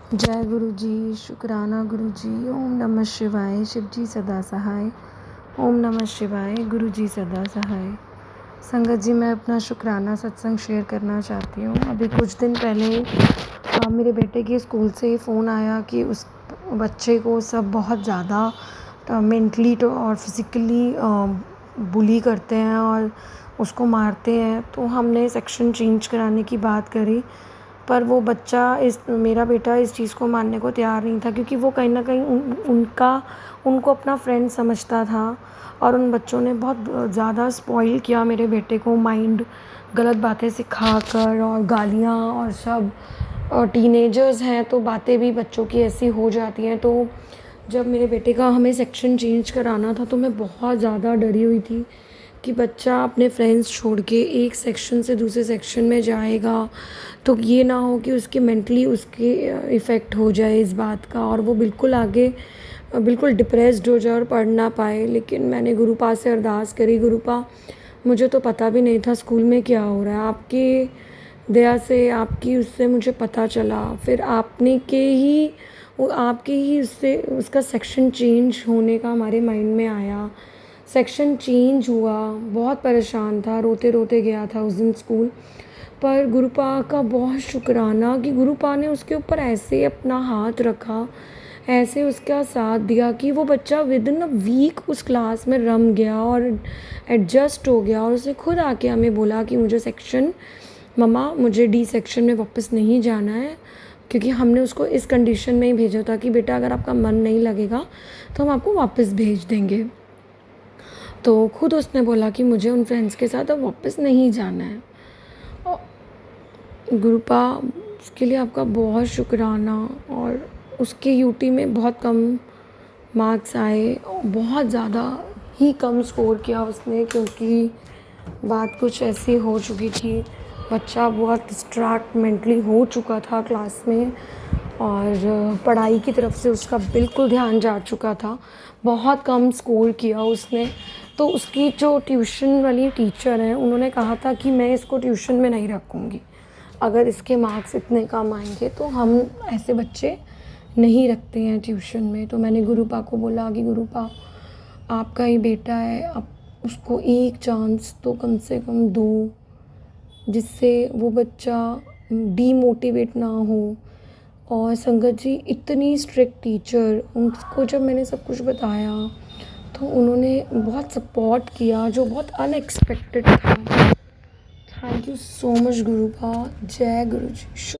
जय गुरु जी, शुक्राना गुरु जी। ओम नमः शिवाय, शिव जी सदा सहाय। ओम नमः शिवाय, गुरु जी सदा सहाय। संगत जी, मैं अपना शुक्राना सत्संग शेयर करना चाहती हूँ। अभी कुछ दिन पहले मेरे बेटे के स्कूल से फ़ोन आया कि उस बच्चे को सब बहुत ज़्यादा मेंटली और फिज़िकली बुली करते हैं और उसको मारते हैं। तो हमने सेक्शन चेंज कराने की बात करी, पर वो बच्चा मेरा बेटा इस चीज़ को मानने को तैयार नहीं था, क्योंकि वो कहीं न कहीं उनको अपना फ्रेंड समझता था। और उन बच्चों ने बहुत ज़्यादा स्पॉइल किया मेरे बेटे को, माइंड गलत बातें सिखाकर और गालियाँ और सब। और टीनेजर्स हैं तो बातें भी बच्चों की ऐसी हो जाती हैं। तो जब मेरे बेटे का हमें सेक्शन चेंज कराना था तो मैं बहुत ज़्यादा डरी हुई थी कि बच्चा अपने फ्रेंड्स छोड़ के एक सेक्शन से दूसरे सेक्शन में जाएगा तो ये ना हो कि उसके मेंटली उसके इफ़ेक्ट हो जाए इस बात का, और वो बिल्कुल आगे बिल्कुल डिप्रेस्ड हो जाए और पढ़ ना पाए। लेकिन मैंने गुरुपा से अरदास करी, गुरुपा मुझे तो पता भी नहीं था स्कूल में क्या हो रहा है, आपकी दया से आपकी उससे मुझे पता चला। फिर आपके ही उससे उसका सेक्शन चेंज होने का हमारे माइंड में आया। सेक्शन चेंज हुआ, बहुत परेशान था, रोते रोते गया था उस दिन स्कूल। पर गुरुपा का बहुत शुक्राना कि गुरुपा ने उसके ऊपर ऐसे अपना हाथ रखा, ऐसे उसका साथ दिया कि वो बच्चा विद इन अ वीक उस क्लास में रम गया और एडजस्ट हो गया। और उसने खुद आके हमें बोला कि मम्मा मुझे डी सेक्शन में वापस नहीं जाना है, क्योंकि हमने उसको इस कंडीशन में ही भेजा था कि बेटा अगर आपका मन नहीं लगेगा तो हम आपको वापस भेज देंगे। तो खुद उसने बोला कि मुझे उन फ्रेंड्स के साथ अब वापस नहीं जाना है। गुरुपा, उसके लिए आपका बहुत शुक्राना। और उसके यूटी में बहुत कम मार्क्स आए, बहुत ज़्यादा ही कम स्कोर किया उसने, क्योंकि बात कुछ ऐसी हो चुकी थी। बच्चा बहुत डिस्ट्रैक्ट मेंटली हो चुका था क्लास में और पढ़ाई की तरफ से उसका बिल्कुल ध्यान जा चुका था। बहुत कम स्कोर किया उसने। तो उसकी जो ट्यूशन वाली टीचर हैं उन्होंने कहा था कि मैं इसको ट्यूशन में नहीं रखूँगी, अगर इसके मार्क्स इतने कम आएंगे तो हम ऐसे बच्चे नहीं रखते हैं ट्यूशन में। तो मैंने गुरुपा को बोला कि गुरुपा आपका ही बेटा है, आप उसको एक चांस तो कम से कम दो, जिससे वो बच्चा डीमोटिवेट ना हो। और संगत जी, इतनी स्ट्रिक्ट टीचर, उनको जब मैंने सब कुछ बताया तो उन्होंने बहुत सपोर्ट किया, जो बहुत अनएक्सपेक्टेड था। Thank you so much गुरुपा। जय गुरु जी।